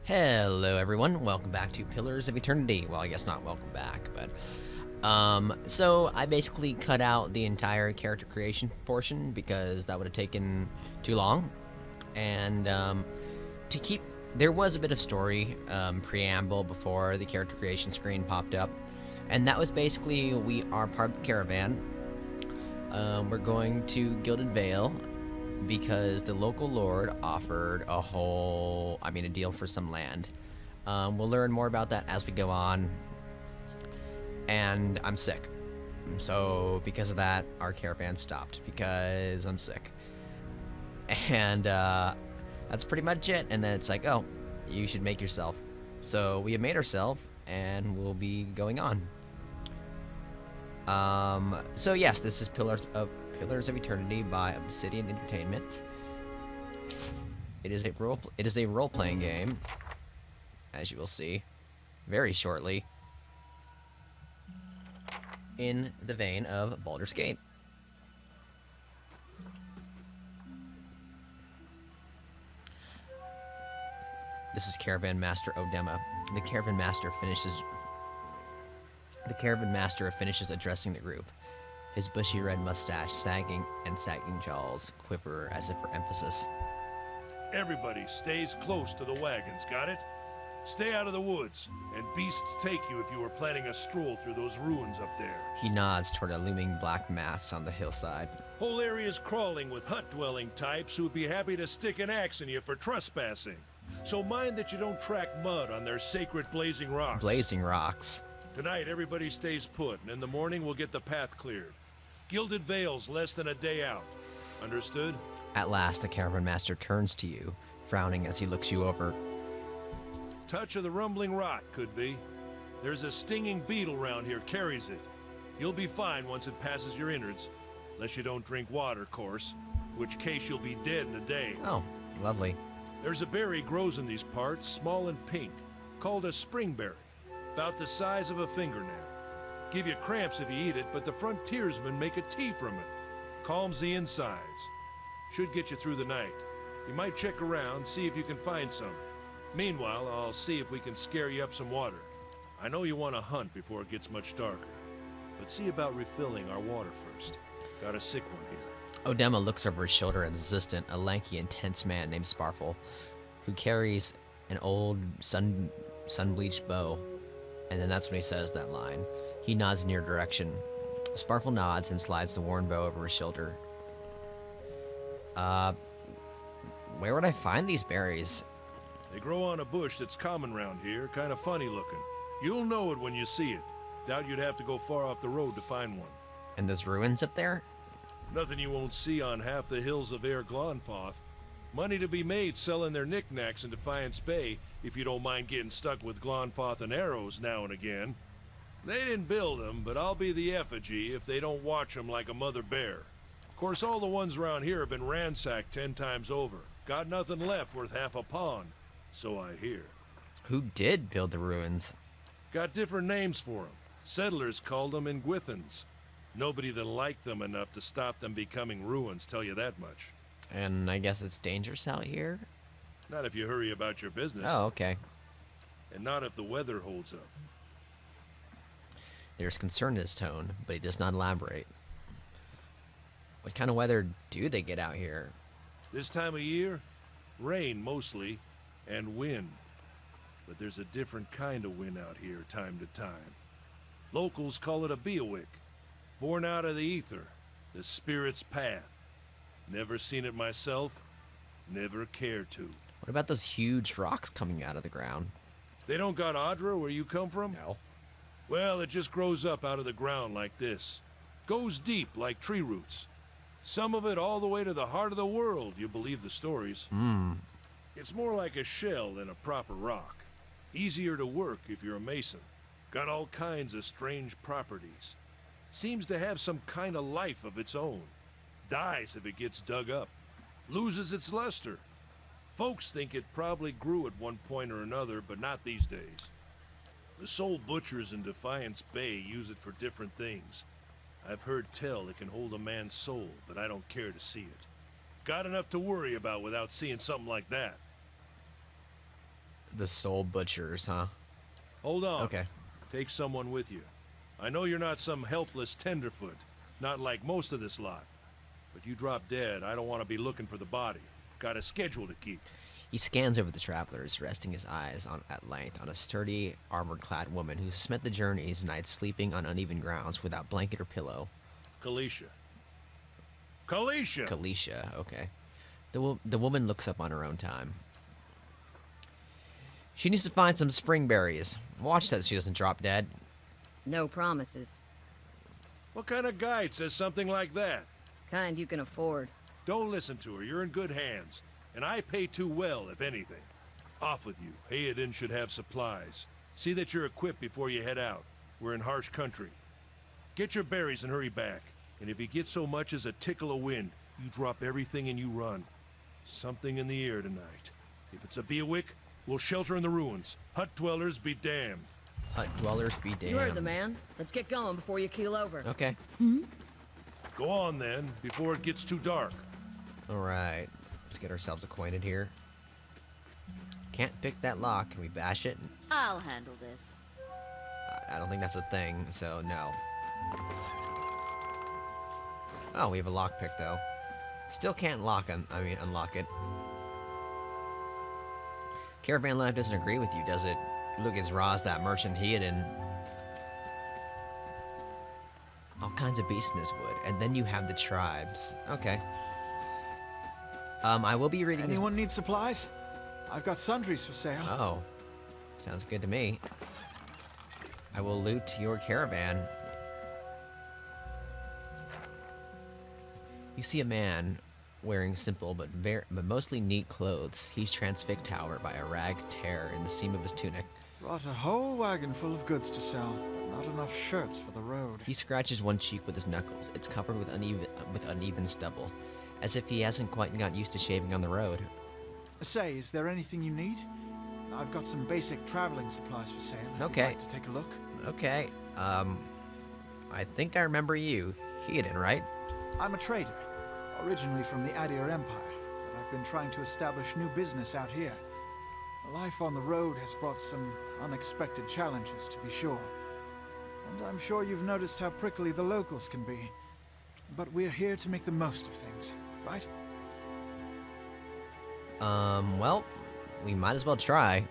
Hello everyone, welcome back to Pillars of Eternity. Well, I guess not welcome back, but so I basically cut out the entire character creation portion because that would have taken too long. And to keep there was a bit of story preamble before the character creation screen popped up. And that was basically we are part of the caravan. We're going to Gilded Vale because the local lord offered a deal for some land. We'll learn more about that as we go on. And I'm sick. So because of that, our caravan stopped because I'm sick. And that's pretty much it. And then it's like, oh, you should make yourself. So we have made ourselves and we'll be going on. So yes, this is Pillars of Eternity by Obsidian Entertainment. It is a role-playing game, as you will see very shortly, in the vein of Baldur's Gate. This is Caravan Master Odema. The Caravan Master finishes addressing the group. His bushy red mustache sagging jaws quiver as if for emphasis. Everybody stays close to the wagons, got it? Stay out of the woods, and beasts take you if you were planning a stroll through those ruins up there. He nods toward a looming black mass on the hillside. Whole area's crawling with hut-dwelling types who would be happy to stick an axe in you for trespassing. So mind that you don't track mud on their sacred blazing rocks. Blazing rocks. Tonight, everybody stays put, and in the morning we'll get the path cleared. Gilded Vale's less than a day out. Understood? At last, the Caravan Master turns to you, frowning as he looks you over. Touch of the rumbling rot, could be. There's a stinging beetle around here, carries it. You'll be fine once it passes your innards. Unless you don't drink water, course. Which case you'll be dead in a day. Oh, lovely. There's a berry grows in these parts, small and pink, called a springberry. About the size of a fingernail. Give you cramps if you eat it, but the frontiersmen make a tea from it. Calms the insides. Should get you through the night. You might check around, see if you can find some. Meanwhile, I'll see if we can scare you up some water. I know you want to hunt before it gets much darker. But see about refilling our water first. Got a sick one here. Odema looks over his shoulder at his assistant, a lanky, intense man named Sparfle, who carries an old sun-bleached bow. And then that's when he says that line. He nods in your direction. Sparfle nods and slides the worn bow over his shoulder. Where would I find these berries? They grow on a bush that's common round here, kind of funny looking. You'll know it when you see it. Doubt you'd have to go far off the road to find one. And there's ruins up there? Nothing you won't see on half the hills of Air Glonfoth. Money to be made selling their knickknacks in Defiance Bay, if you don't mind getting stuck with Glonfoth and arrows now and again. They didn't build them, but I'll be the effigy if they don't watch them like a mother bear. Of course, all the ones around here have been ransacked 10 times over. Got nothing left worth half a pond, so I hear. Who did build the ruins? Got different names for them. Settlers called them Ingwithans. Nobody that liked them enough to stop them becoming ruins, tell you that much. And I guess it's dangerous out here? Not if you hurry about your business. Oh, okay. And not if the weather holds up. There's concern in his tone, but he does not elaborate. What kind of weather do they get out here? This time of year, rain mostly, and wind. But there's a different kind of wind out here time to time. Locals call it a beowick, born out of the ether, the spirit's path. Never seen it myself, never cared to. What about those huge rocks coming out of the ground? They don't got Adra where you come from? No. Well, it just grows up out of the ground like this. Goes deep like tree roots. Some of it all the way to the heart of the world, you believe the stories. It's more like a shell than a proper rock. Easier to work if you're a mason. Got all kinds of strange properties. Seems to have some kind of life of its own. Dies if it gets dug up. Loses its luster. Folks think it probably grew at one point or another, but not these days. The soul butchers in Defiance Bay use it for different things. I've heard tell it can hold a man's soul, but I don't care to see it. Got enough to worry about without seeing something like that. The soul butchers, huh? Hold on. Okay. Take someone with you. I know you're not some helpless tenderfoot, not like most of this lot. But you drop dead, I don't want to be looking for the body. Got a schedule to keep. He scans over the travelers, resting his eyes at length on a sturdy, armored-clad woman who spent the journey's nights sleeping on uneven grounds without blanket or pillow. Kalisha. Kalisha! Kalisha, okay. The woman looks up on her own time. She needs to find some spring berries. Watch that she doesn't drop dead. No promises. What kind of guide says something like that? Kind you can afford. Don't listen to her. You're in good hands. And I pay too well, if anything. Off with you. Hayden should have supplies. See that you're equipped before you head out. We're in harsh country. Get your berries and hurry back. And if you get so much as a tickle of wind, you drop everything and you run. Something in the air tonight. If it's a Beawick, we'll shelter in the ruins. Hut dwellers be damned. Hut dwellers be damned. You heard the man. Let's get going before you keel over. Okay. Go on then, before it gets too dark. Alright. Let's get ourselves acquainted here. Can't pick that lock. Can we bash it? I'll handle this. I don't think that's a thing, so no. Oh, we have a lockpick though. Still can't unlock it. Caravan life doesn't agree with you, does it? Look as raw as that merchant Heodin. All kinds of beasts in this wood, and then you have the tribes. Okay. I will be reading. Anyone need supplies? I've got sundries for sale. Oh, sounds good to me. I will loot your caravan. You see a man wearing simple but mostly neat clothes. He's transfixed, however, by a rag tear in the seam of his tunic. Brought a whole wagon full of goods to sell, but not enough shirts for the road. He scratches one cheek with his knuckles. It's covered with uneven stubble, as if he hasn't quite got used to shaving on the road. Say, is there anything you need? I've got some basic traveling supplies for sale. If Okay. you'd like to take a look. Okay, I think I remember you. Heodin, right? I'm a trader, originally from the Adir Empire, but I've been trying to establish new business out here. Life on the road has brought some unexpected challenges, to be sure. And I'm sure you've noticed how prickly the locals can be. But we're here to make the most of things, right? Well, we might as well try.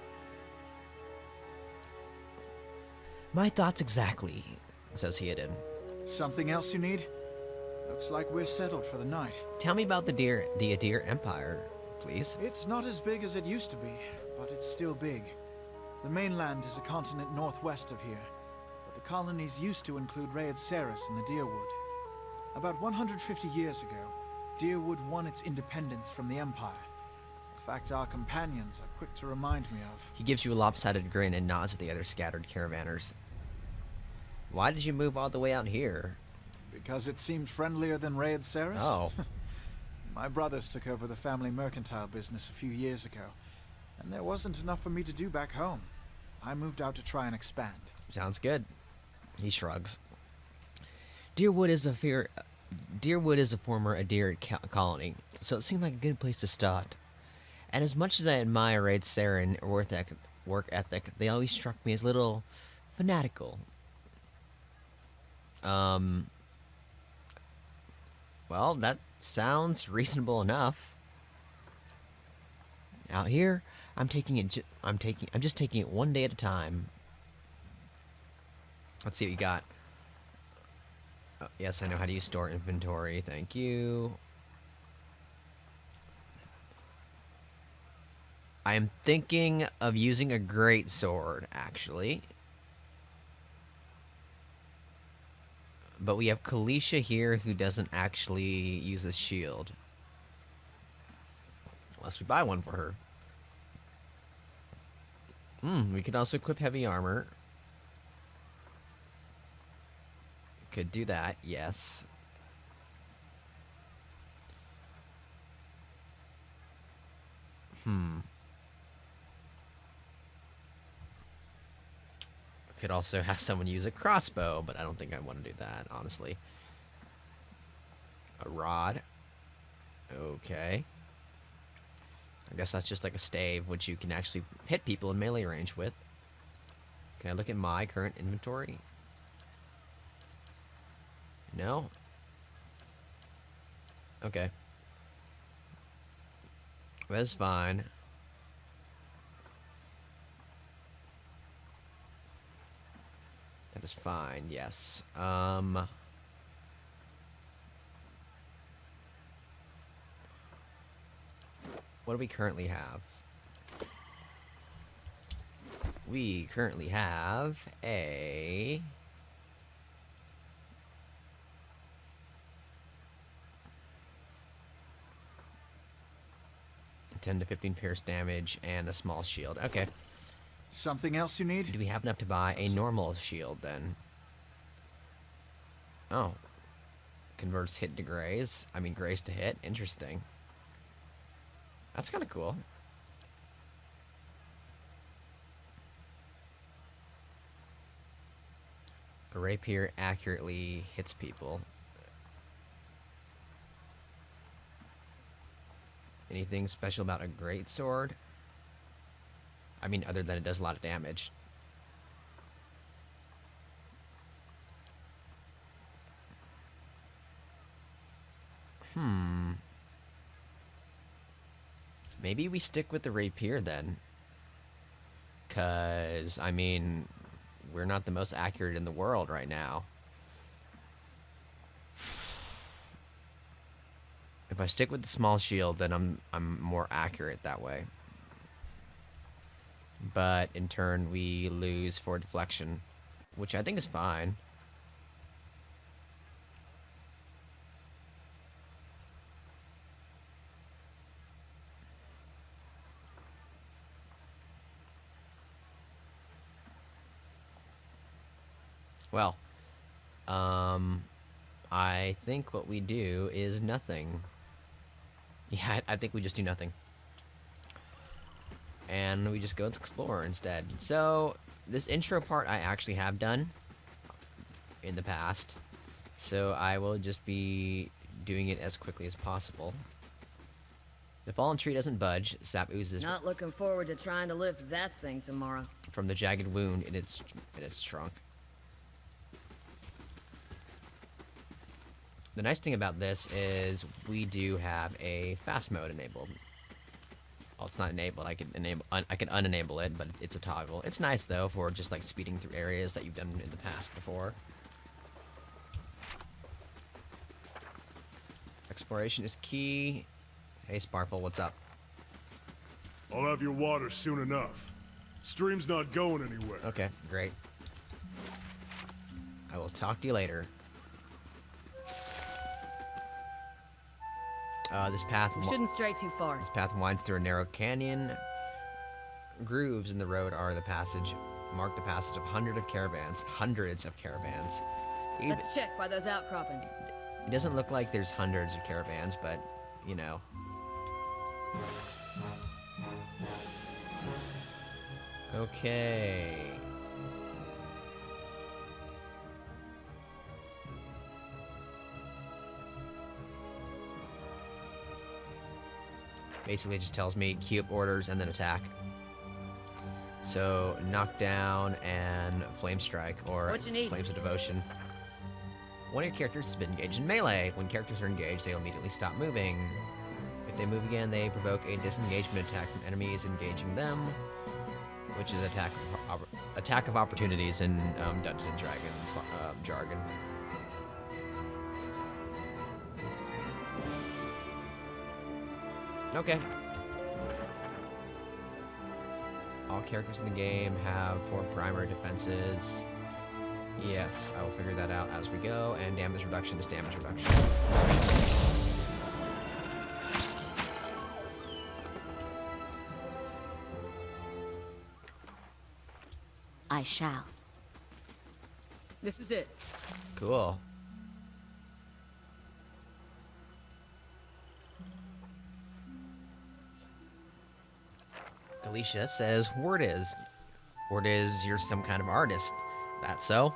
My thoughts exactly, says Heodin. Something else you need? Looks like we're settled for the night. Tell me about the Adir Empire, please. It's not as big as it used to be, but it's still big. The mainland is a continent northwest of here, but the colonies used to include Raed Saris and the Deerwood. About 150 years ago, Deerwood won its independence from the Empire. A fact our companions are quick to remind me of. He gives you a lopsided grin and nods at the other scattered caravanners. Why did you move all the way out here? Because it seemed friendlier than Raed Saris? Oh. My brothers took over the family mercantile business a few years ago, and there wasn't enough for me to do back home. I moved out to try and expand. Sounds good. He shrugs. Deerwood is a former Adir colony, so it seemed like a good place to start. And as much as I admire Raid Saren work ethic, they always struck me as a little fanatical. Well, that sounds reasonable enough. Out here, I'm just taking it one day at a time. Let's see what you got. Oh, yes, I know how to use store inventory. Thank you. I am thinking of using a great sword, actually. But we have Kalisha here who doesn't actually use a shield. Unless we buy one for her. We could also equip heavy armor. Could do that, yes. Could also have someone use a crossbow, but I don't think I want to do that, honestly. A rod. Okay. I guess that's just like a stave, which you can actually hit people in melee range with. Can I look at my current inventory? No? Okay. That's fine. That is fine, yes. What do we currently have? We currently have a... ...10 to 15 pierce damage and a small shield. Okay. Something else you need? Do we have enough to buy a normal shield then? Oh. Converts hit to graze. I mean, graze to hit. Interesting. That's kind of cool. A rapier accurately hits people. Anything special about a greatsword? I mean, other than it does a lot of damage. Maybe we stick with the rapier then. 'Cause, I mean, we're not the most accurate in the world right now. If I stick with the small shield, then I'm more accurate that way. But in turn, we lose for deflection, which I think is fine. Well, I think what we do is nothing. Yeah, I think we just do nothing. And we just go to explore instead. So, this intro part I actually have done in the past. So I will just be doing it as quickly as possible. The fallen tree doesn't budge. Sap oozes Not looking forward to trying to lift that thing tomorrow. from the jagged wound in its trunk. The nice thing about this is we do have a fast mode enabled. Well, it's not enabled. I can unenable it, but it's a toggle. It's nice though for just like speeding through areas that you've done in the past before. Exploration is key. Hey Sparkle, what's up? I'll have your water soon enough. Stream's not going anywhere. Okay, great. I will talk to you later. This path Shouldn't stray too far. This path winds through a narrow canyon. Grooves in the road are the passage. Mark the passage of hundreds of caravans. Let's check by those outcroppings. It doesn't look like there's hundreds of caravans, but you know. Okay. Basically, it just tells me queue up orders and then attack. So, knockdown and flame strike, or What you need? flames of devotion. One of your characters has been engaged in melee. When characters are engaged, they'll immediately stop moving. If they move again, they provoke a disengagement attack from enemies engaging them, which is attack of opportunities in Dungeons and Dragons jargon. Okay. All characters in the game have 4 primary defenses. Yes, I will figure that out as we go, and damage reduction is damage reduction. I shall. This is it. Cool. Alicia says, word is you're some kind of artist. That so?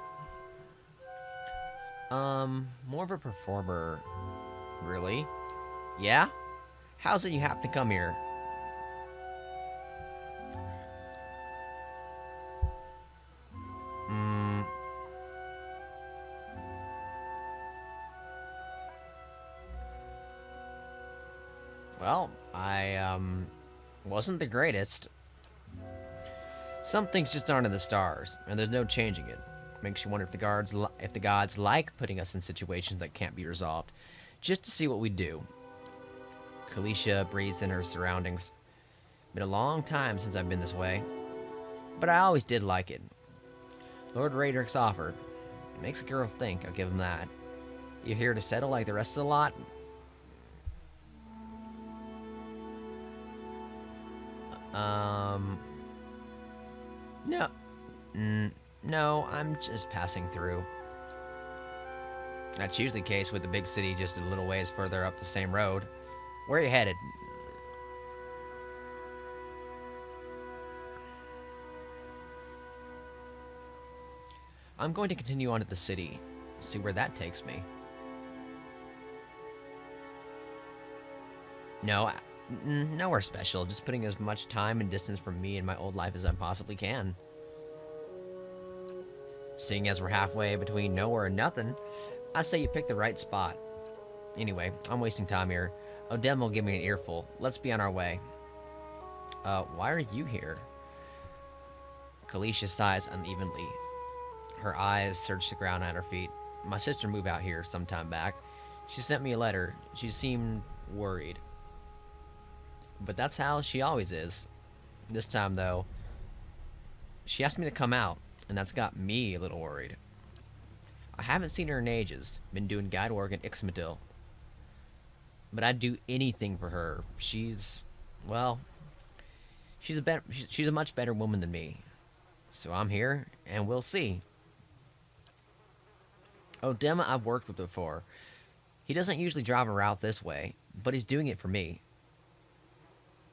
More of a performer. Really? Yeah? How's it you happen to come here? wasn't the greatest. Some things just aren't in the stars, and there's no changing it. Makes you wonder if the gods like putting us in situations that can't be resolved, just to see what we do. Kalisha breathes in her surroundings. Been a long time since I've been this way, but I always did like it. Lord Radrick's offer makes a girl think, I'll give him that. You here to settle like the rest of the lot? No. No, I'm just passing through. That's usually the case with the big city just a little ways further up the same road. Where are you headed? I'm going to continue on to the city. See where that takes me. No, nowhere special. Just putting as much time and distance from me and my old life as I possibly can. Seeing as we're halfway between nowhere and nothing, I say you picked the right spot. Anyway, I'm wasting time here. Odem will give me an earful. Let's be on our way. Why are you here? Kalisha sighs unevenly. Her eyes search the ground at her feet. My sister moved out here some time back. She sent me a letter. She seemed worried. But that's how she always is. This time, though, she asked me to come out, and that's got me a little worried. I haven't seen her in ages. Been doing guide work in Ixmedil. But I'd do anything for her. She's, well, she's a much better woman than me. So I'm here, and we'll see. Odem I've worked with before. He doesn't usually drive a route this way, but he's doing it for me.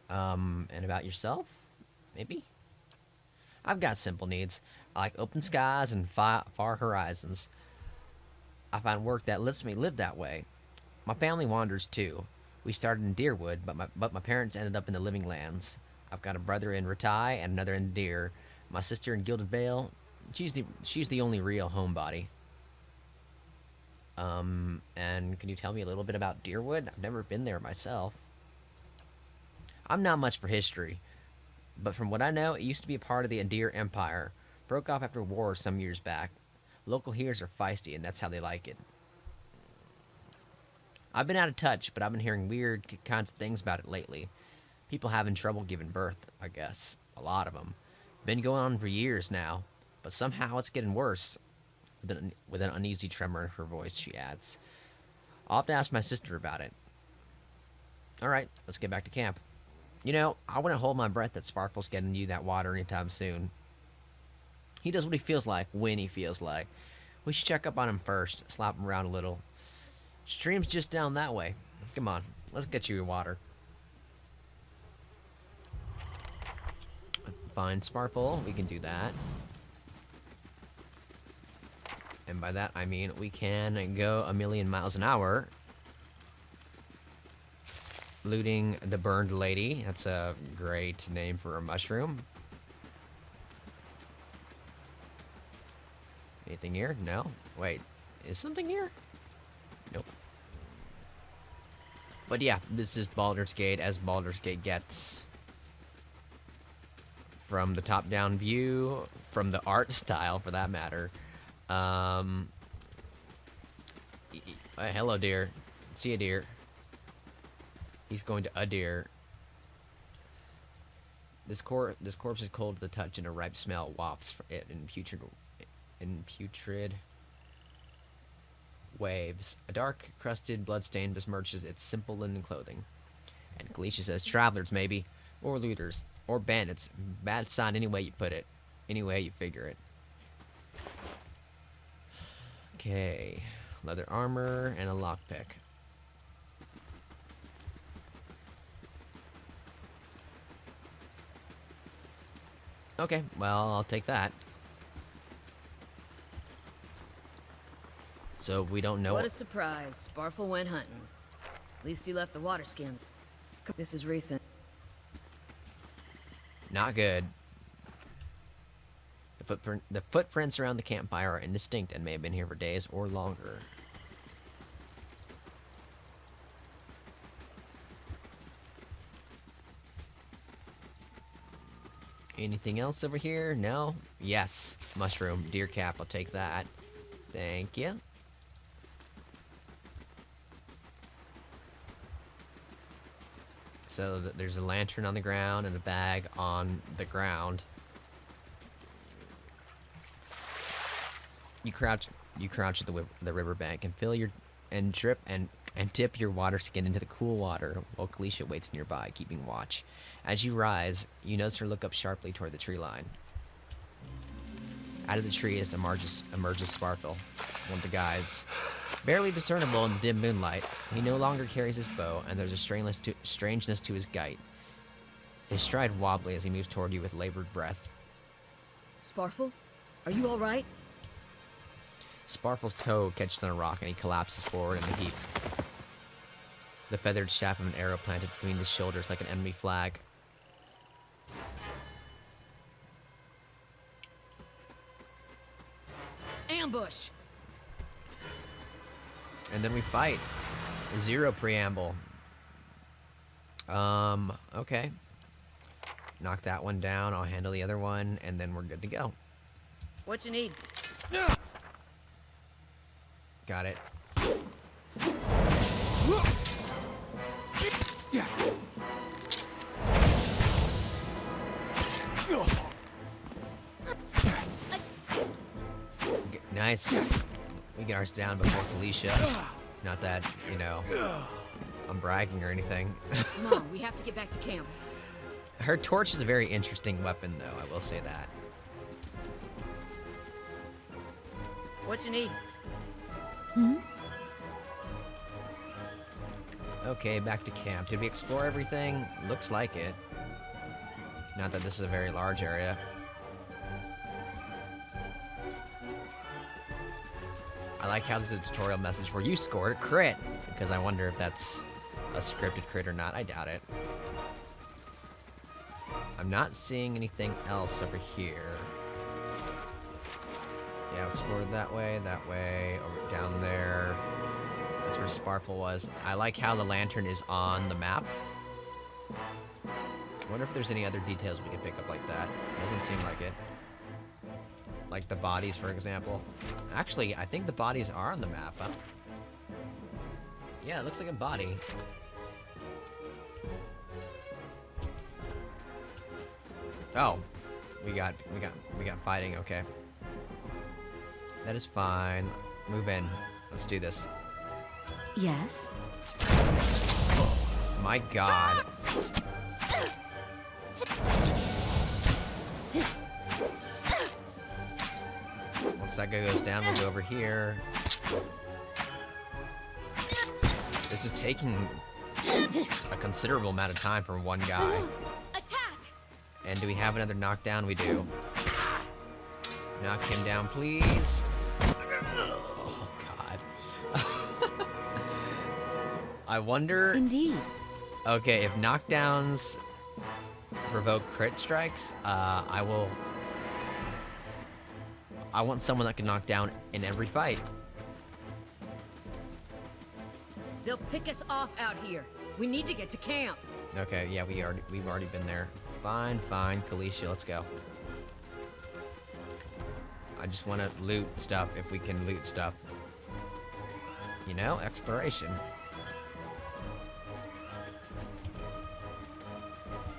And about yourself? Maybe? I've got simple needs. I like open skies and far horizons. I find work that lets me live that way. My family wanders too. We started in Deerwood, but my parents ended up in the Living Lands. I've got a brother in Ratai and another in Deer. My sister in Gilded Vale. She's the only real homebody. And can you tell me a little bit about Deerwood? I've never been there myself. I'm not much for history, but from what I know, it used to be a part of the Adir Empire. Broke off after war some years back. Local heroes are feisty, and that's how they like it. I've been out of touch, but I've been hearing weird kinds of things about it lately. People having trouble giving birth, I guess. A lot of them. Been going on for years now, but somehow it's getting worse. With an uneasy tremor in her voice, she adds. I'll have to ask my sister about it. Alright, let's get back to camp. You know, I wouldn't hold my breath that Sparkle's getting you that water anytime soon. He does what he feels like, when he feels like. We should check up on him first, slap him around a little. Stream's just down that way. Come on, let's get you your water. Fine, Sparkle, we can do that. And by that, I mean we can go a million miles an hour. Looting the Burned Lady. That's a great name for a mushroom. Anything here? No? Wait, is something here? Nope. But yeah, this is Baldur's Gate as Baldur's Gate gets. From the top-down view, from the art style, for that matter. Hello, dear. See you, dear. He's going to a deer. This corpse is cold to the touch, and a ripe smell wafts it in putrid waves. A dark, crusted bloodstain besmirches its simple linen clothing. And Kalisha says, travelers, maybe, or looters, or bandits. Bad sign any way you put it. Any way you figure it. Okay. Leather armor and a lockpick. Okay, well, I'll take that. So we don't know. What a surprise. Sparfle went hunting. At least he left the water skins. This is recent. Not good. The footprints around the campfire are indistinct and may have been here for days or longer. Anything else over here? No? Yes. Mushroom. Deer cap. I'll take that. Thank you. So there's a lantern on the ground and a bag on the ground. You crouch at the riverbank and drip and dip your water skin into the cool water while Kalisha waits nearby, keeping watch. As you rise, you notice her look up sharply toward the tree line. Out of the tree emerges Sparkle, one of the guides. Barely discernible in the dim moonlight, he no longer carries his bow, and there's a strangeness to his gait. His stride wobbly as he moves toward you with labored breath. Sparfle? Are you alright? Sparfle's toe catches on a rock and he collapses forward in a heap. The feathered shaft of an arrow planted between his shoulders like an enemy flag. Ambush! And then we fight. Zero preamble. Okay. Knock that one down, I'll handle the other one, and then we're good to go. What you need? Got it. Nice. We get ours down before Kalisha. Not that, you know, I'm bragging or anything. Come on, we have to get back to camp. Her torch is a very interesting weapon, though, I will say that. What you need? Okay, back to camp. Did we explore everything? Looks like it. Not that this is a very large area. I like how there's a tutorial message where you scored a crit, because I wonder if that's a scripted crit or not. I doubt it. I'm not seeing anything else over here. Yeah, explored that way, over down there. That's where Sparkle was. I like how the lantern is on the map. I wonder if there's any other details we can pick up like that. Doesn't seem like it. Like the bodies, for example. Actually, I think the bodies are on the map, huh? Yeah, it looks like a body. Oh, we got fighting. Okay, that is fine. Move in. Let's do this. Yes? My God. Once that guy goes down, we'll go over here. This is taking a considerable amount of time for one guy. Attack! And do we have another knockdown? We do. Knock him down, please. Oh, God. I wonder... Indeed. Okay, if knockdowns provoke crit strikes, I want someone that can knock down in every fight. They'll pick us off out here. We need to get to camp. Okay, yeah, we've already been there. Fine, Kalisha, let's go. I just want to loot stuff if we can loot stuff. You know, exploration.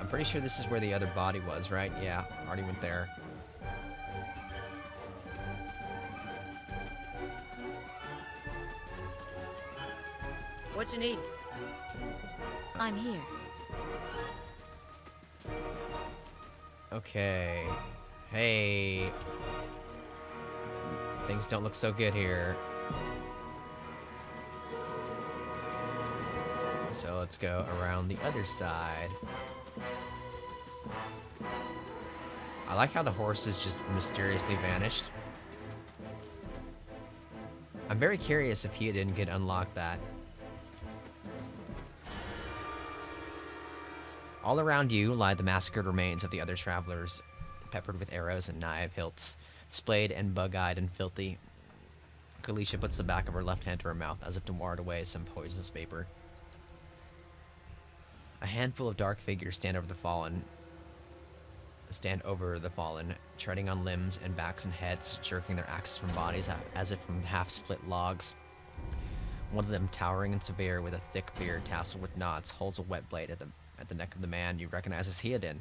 I'm pretty sure this is where the other body was, right? Yeah, already went there. What you need? I'm here. Okay. Hey. Things don't look so good here. So let's go around the other side. I like how the horses just mysteriously vanished. I'm very curious if he didn't get unlocked that. All around you lie the massacred remains of the other travelers, peppered with arrows and knife hilts, splayed and bug-eyed and filthy. Kalisha puts the back of her left hand to her mouth as if to ward away some poisonous vapor. A handful of dark figures stand over the fallen. stand over the fallen, treading on limbs and backs and heads, jerking their axes from bodies as if from half-split logs. One of them, towering and severe, with a thick beard tasseled with knots, holds a wet blade at the neck of the man you recognize as Heodin,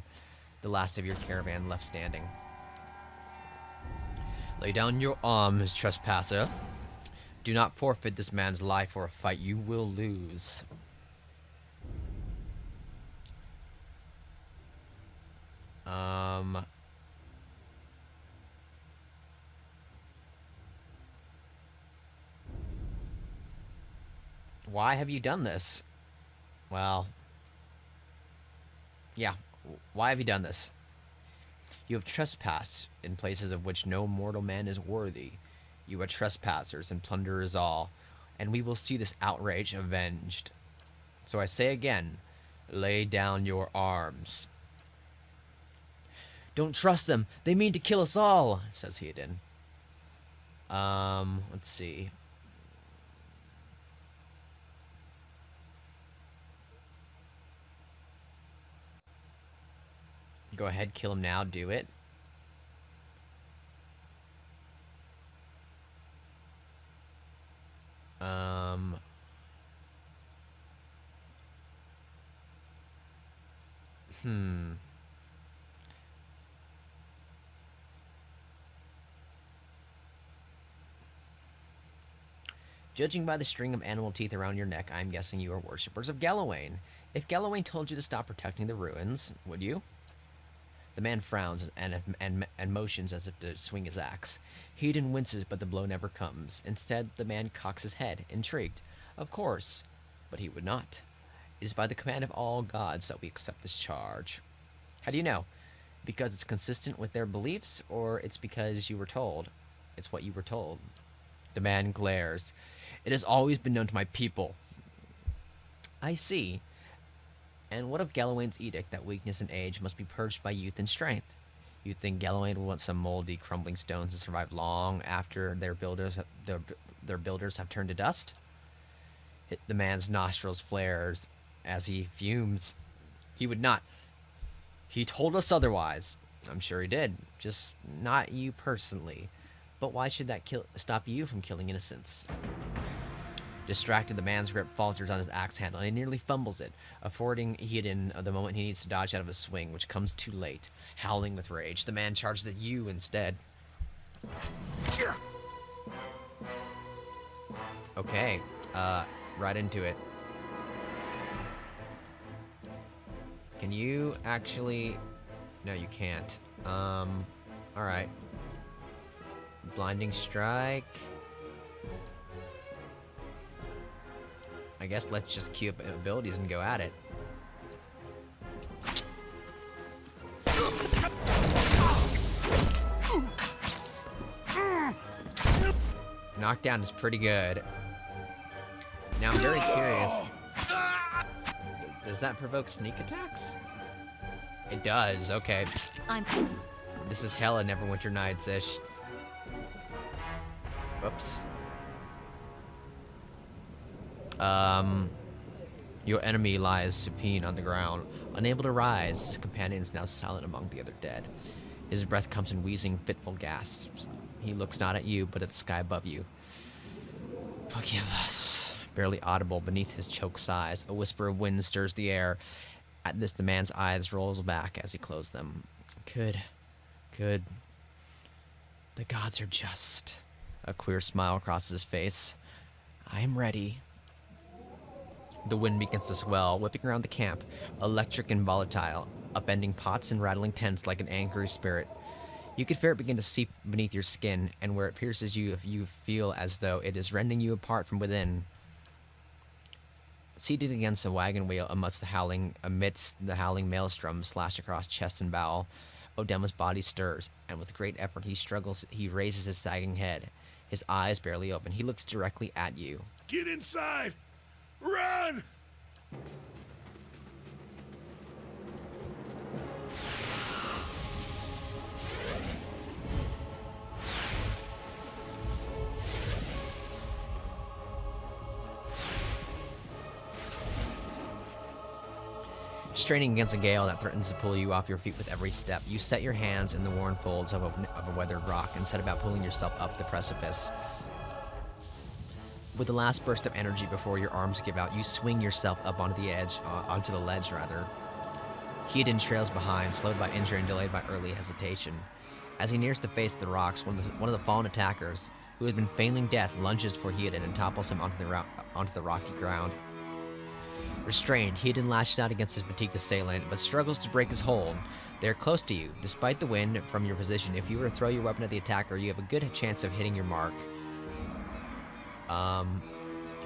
the last of your caravan left standing. Lay down your arms, trespasser. Do not forfeit this man's life for a fight you will lose. Why have you done this? Well, yeah, why have you done this? You have trespassed in places of which no mortal man is worthy. You are trespassers and plunderers all, and we will see this outrage avenged. So I say again, lay down your arms. Don't trust them. They mean to kill us all, says Heodin. Let's see. Go ahead, kill him now, do it. Judging by the string of animal teeth around your neck, I'm guessing you are worshippers of Galawain. If Galawain told you to stop protecting the ruins, would you? The man frowns and motions as if to swing his axe. Heodin winces, but the blow never comes. Instead, the man cocks his head, intrigued. Of course, but he would not. It is by the command of all gods that we accept this charge. How do you know? Because it's consistent with their beliefs, or it's because you were told? It's what you were told. The man glares. It has always been known to my people. I see. And what of Galawain's edict that weakness and age must be purged by youth and strength? You think Galawain will want some moldy, crumbling stones to survive long after their builders have turned to dust? The man's nostrils flares as he fumes. He would not. He told us otherwise. I'm sure he did. Just not you personally. But why should that stop you from killing innocents? Distracted, the man's grip falters on his axe handle, and he nearly fumbles it, affording Heodin the moment he needs to dodge out of a swing, which comes too late. Howling with rage, the man charges at you instead. Okay, right into it. Can you actually... No, you can't. Alright. Blinding strike... I guess let's just queue up abilities and go at it. Knockdown is pretty good. Now I'm very curious. Does that provoke sneak attacks? It does, okay. This is hella Neverwinter Nights-ish. Whoops. Your enemy lies supine on the ground, unable to rise. His companion is now silent among the other dead. His breath comes in wheezing, fitful gasps. He looks not at you, but at the sky above you. Forgive us. Barely audible beneath his choked sighs, a whisper of wind stirs the air. At this, the man's eyes rolls back as he closed them. Good. The gods are just. A queer smile crosses his face. I am ready. The wind begins to swell, whipping around the camp, electric and volatile, upending pots and rattling tents like an angry spirit. You can feel it begin to seep beneath your skin, and where it pierces you, you feel as though it is rending you apart from within. Seated against a wagon wheel amidst the howling maelstrom slash across chest and bowel, Odema's body stirs, and with great effort he raises his sagging head. His eyes barely open. He looks directly at you. Get inside! Run! Straining against a gale that threatens to pull you off your feet with every step, you set your hands in the worn folds of a weathered rock and set about pulling yourself up the precipice. With the last burst of energy before your arms give out, you swing yourself up onto the ledge. Heodin trails behind, slowed by injury and delayed by early hesitation. As he nears the face of the rocks, one of the fallen attackers, who has been feigning death, lunges for Heodin and topples him onto the rocky ground. Restrained, Heodin lashes out against his fatigued assailant, but struggles to break his hold. They are close to you. Despite the wind from your position, if you were to throw your weapon at the attacker, you have a good chance of hitting your mark.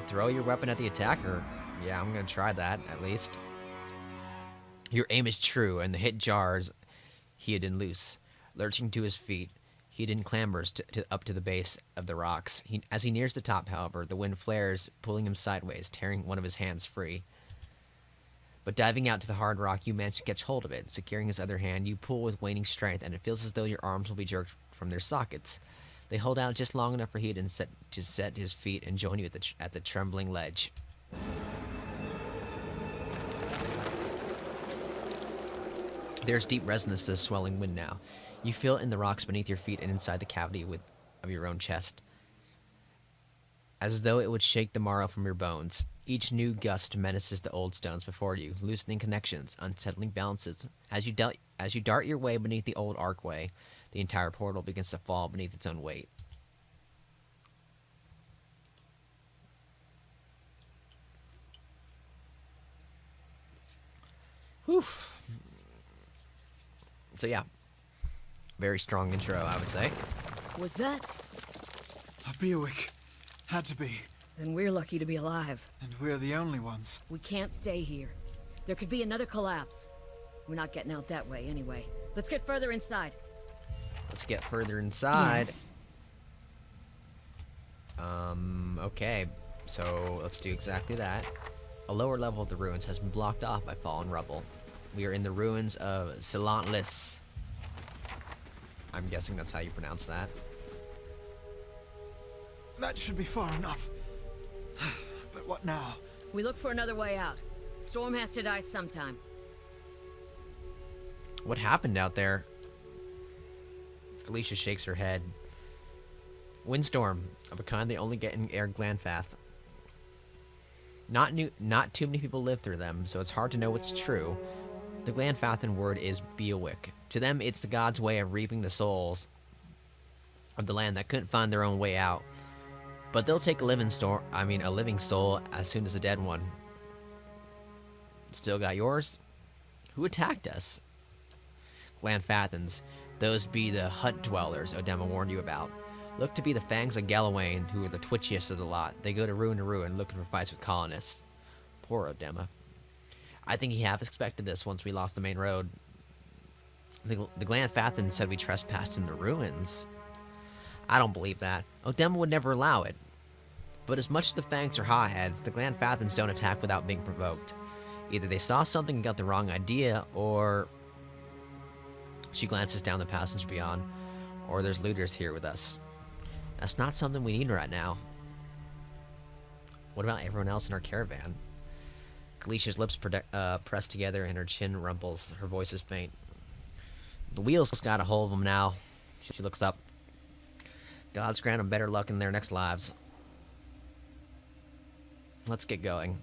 Throw your weapon at the attacker? Yeah, I'm gonna try that, at least. Your aim is true, and the hit jars Heodin loose. Lurching to his feet, Heodin clambers up to the base of the rocks. As he nears the top, however, the wind flares, pulling him sideways, tearing one of his hands free. But diving out to the hard rock, you manage to catch hold of it. Securing his other hand, you pull with waning strength, and it feels as though your arms will be jerked from their sockets. They hold out just long enough for Heodin to set his feet and join you at the trembling ledge. There's deep resonance to the swelling wind now. You feel it in the rocks beneath your feet and inside the cavity of your own chest, as though it would shake the marrow from your bones. Each new gust menaces the old stones before you, loosening connections, unsettling balances. As you dart your way beneath the old archway, the entire portal begins to fall beneath its own weight. Whew. So yeah, very strong intro, I would say. Was that? A Bewick. Had to be. Then we're lucky to be alive. And we're the only ones. We can't stay here. There could be another collapse. We're not getting out that way anyway. Let's get further inside. Let's get further inside. Yes. Okay, so let's do exactly that. A lower level of the ruins has been blocked off by fallen rubble. We are in the ruins of Silantlis. I'm guessing that's how you pronounce that. That should be far enough. But what now? We look for another way out. Storm has to die sometime. What happened out there? Felicia shakes her head. Windstorm, of a kind they only get in Air Glanfath. Not too many people live through them, so it's hard to know what's true. The Glanfathan word is Bewick. To them, it's the gods' way of reaping the souls of the land that couldn't find their own way out. But they'll take a living soul as soon as a dead one. Still got yours? Who attacked us? Glanfathans. Those be the hut dwellers Odema warned you about. Look to be the Fangs of Galawain, who are the twitchiest of the lot. They go to ruin looking for fights with colonists. Poor Odema. I think he half expected this once we lost the main road. The Glanfathans said we trespassed in the ruins. I don't believe that. Odema would never allow it. But as much as the Fangs are hotheads, the Glanfathans don't attack without being provoked. Either they saw something and got the wrong idea, or... She glances down the passage beyond. Or there's looters here with us. That's not something we need right now. What about everyone else in our caravan? Galicia's lips press together and her chin rumples. Her voice is faint. The wheels got a hold of them now. She looks up. God's grant them better luck in their next lives. Let's get going.